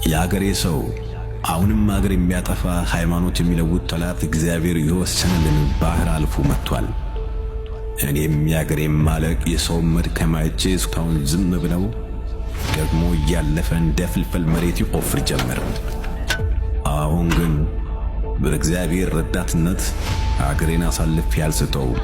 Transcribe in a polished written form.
የአገሬ ሰው አሁንም አገር የሚያጠፋ ሃይማኖት የሚለውጥ ጠላት እግዚአብሔር የወሰነልን ባህር አልፎ መጥቷል። እኔም የአገሬ ማለቅ የሰው መድከም አይቼ እስካሁን ዝም ብለው ደግሞ እያለፈ እንደ ፍልፍል መሬት ይቆፍር ጀመር። አሁን ግን በእግዚአብሔር ረዳትነት አገሬን አሳልፌ አልሰጠውም።